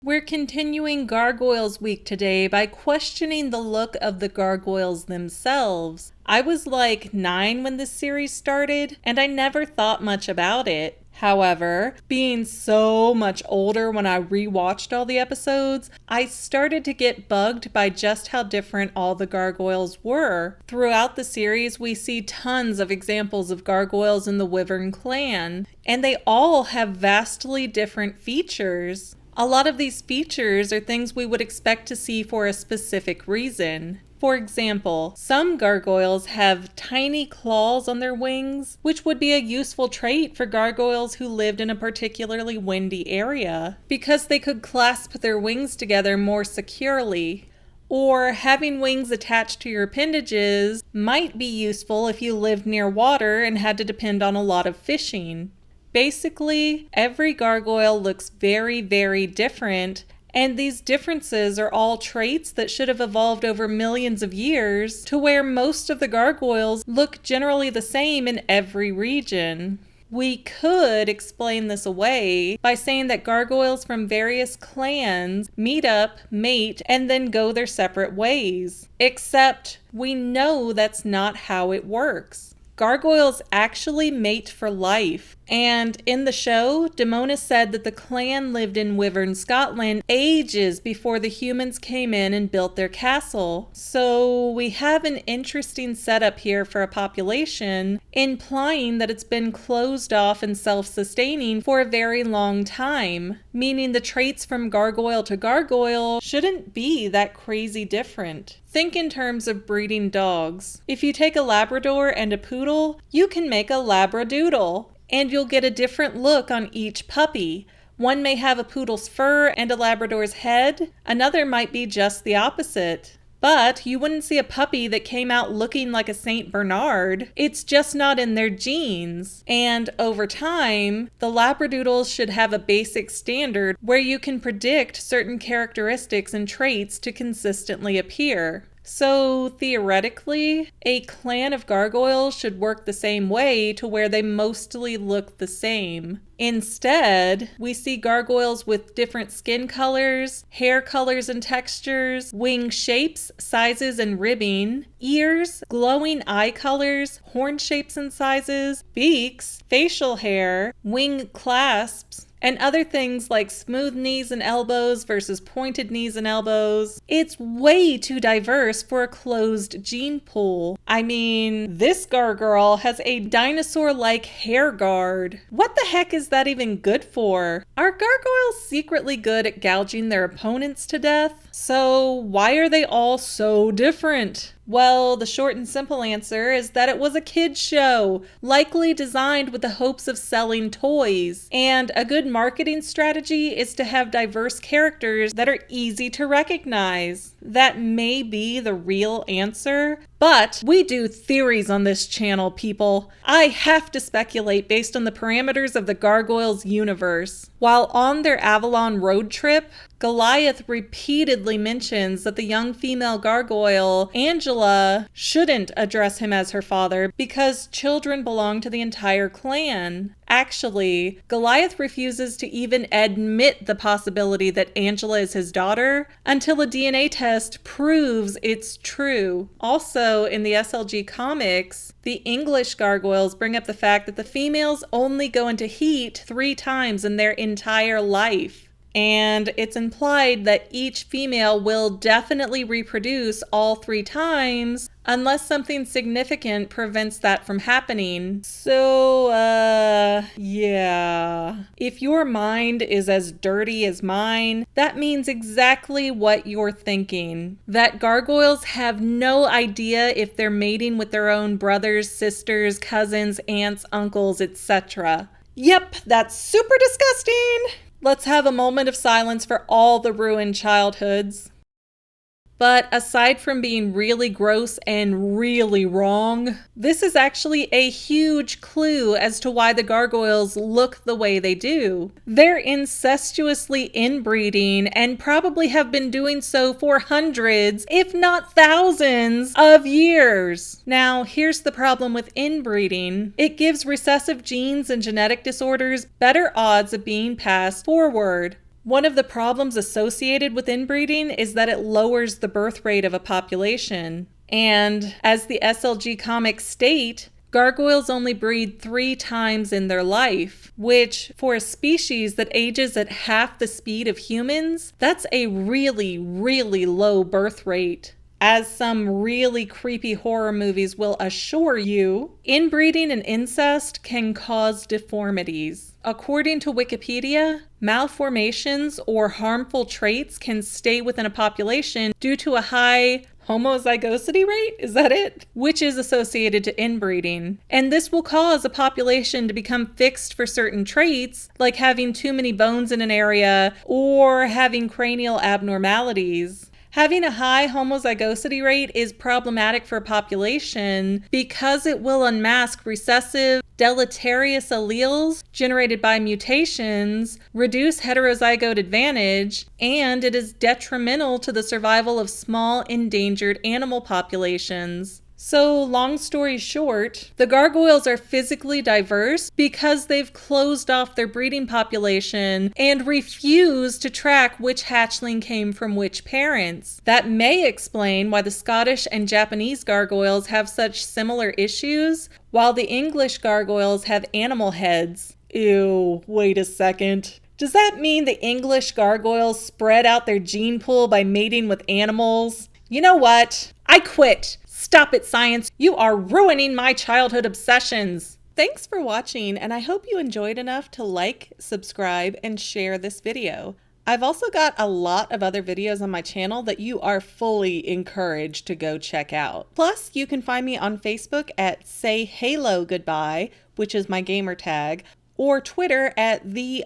We're continuing Gargoyles Week today by questioning the look of the gargoyles themselves. I was like 9 when this series started, and I never thought much about it. However, being so much older when I rewatched all the episodes, I started to get bugged by just how different all the gargoyles were. Throughout the series, we see tons of examples of gargoyles in the Wyvern clan, and they all have vastly different features. A lot of these features are things we would expect to see for a specific reason. For example, some gargoyles have tiny claws on their wings, which would be a useful trait for gargoyles who lived in a particularly windy area, because they could clasp their wings together more securely. Or having wings attached to your appendages might be useful if you lived near water and had to depend on a lot of fishing. Basically, every gargoyle looks very, very different, and these differences are all traits that should have evolved over millions of years to where most of the gargoyles look generally the same in every region. We could explain this away by saying that gargoyles from various clans meet up, mate, and then go their separate ways. Except we know that's not how it works. Gargoyles actually mate for life, and in the show, Demona said that the clan lived in Wyvern, Scotland ages before the humans came in and built their castle. So we have an interesting setup here for a population, implying that it's been closed off and self-sustaining for a very long time, meaning the traits from gargoyle to gargoyle shouldn't be that crazy different. Think in terms of breeding dogs. If you take a Labrador and a poodle, you can make a Labradoodle, and you'll get a different look on each puppy. One may have a poodle's fur and a Labrador's head, another might be just the opposite. But you wouldn't see a puppy that came out looking like a Saint Bernard. It's just not in their genes. And over time, the Labradoodles should have a basic standard where you can predict certain characteristics and traits to consistently appear. So theoretically, a clan of gargoyles should work the same way to where they mostly look the same. Instead, we see gargoyles with different skin colors, hair colors and textures, wing shapes, sizes and ribbing, ears, glowing eye colors, horn shapes and sizes, beaks, facial hair, wing clasps, and other things like smooth knees and elbows versus pointed knees and elbows. It's way too diverse for a closed gene pool. I mean, this gargoyle has a dinosaur-like hair guard. What the heck is that even good for? Are gargoyles secretly good at gouging their opponents to death? So why are they all so different? Well, the short and simple answer is that it was a kid's show, likely designed with the hopes of selling toys. And a good marketing strategy is to have diverse characters that are easy to recognize. That may be the real answer, but we do theories on this channel, people. I have to speculate based on the parameters of the Gargoyles universe. While on their Avalon road trip, Goliath repeatedly mentions that the young female gargoyle, Angela, shouldn't address him as her father because children belong to the entire clan. Actually, Goliath refuses to even admit the possibility that Angela is his daughter until a DNA test proves it's true. Also, in the SLG comics, the English gargoyles bring up the fact that the females only go into heat 3 times in their entire life. And it's implied that each female will definitely reproduce all 3 times unless something significant prevents that from happening. So, yeah. If your mind is as dirty as mine, that means exactly what you're thinking. That gargoyles have no idea if they're mating with their own brothers, sisters, cousins, aunts, uncles, etc. Yep, that's super disgusting! Let's have a moment of silence for all the ruined childhoods. But aside from being really gross and really wrong, this is actually a huge clue as to why the gargoyles look the way they do. They're incestuously inbreeding and probably have been doing so for hundreds, if not thousands, of years. Now, here's the problem with inbreeding. It gives recessive genes and genetic disorders better odds of being passed forward. One of the problems associated with inbreeding is that it lowers the birth rate of a population. And as the SLG comics state, gargoyles only breed 3 times in their life, which for a species that ages at half the speed of humans, that's a really, really low birth rate. As some really creepy horror movies will assure you, inbreeding and incest can cause deformities. According to Wikipedia, malformations or harmful traits can stay within a population due to a high homozygosity rate, is that it? Which is associated to inbreeding. And this will cause a population to become fixed for certain traits, like having too many bones in an area or having cranial abnormalities. Having a high homozygosity rate is problematic for a population because it will unmask recessive, deleterious alleles generated by mutations, reduce heterozygote advantage, and it is detrimental to the survival of small endangered animal populations. So, long story short, the gargoyles are physically diverse because they've closed off their breeding population and refuse to track which hatchling came from which parents. That may explain why the Scottish and Japanese gargoyles have such similar issues, while the English gargoyles have animal heads. Ew, wait a second. Does that mean the English gargoyles spread out their gene pool by mating with animals? You know what? I quit. Stop it, science. You are ruining my childhood obsessions. Thanks for watching, and I hope you enjoyed enough to like, subscribe, and share this video. I've also got a lot of other videos on my channel that you are fully encouraged to go check out. Plus, you can find me on Facebook at Say Halo Goodbye, which is my gamer tag, or Twitter at _Fanily.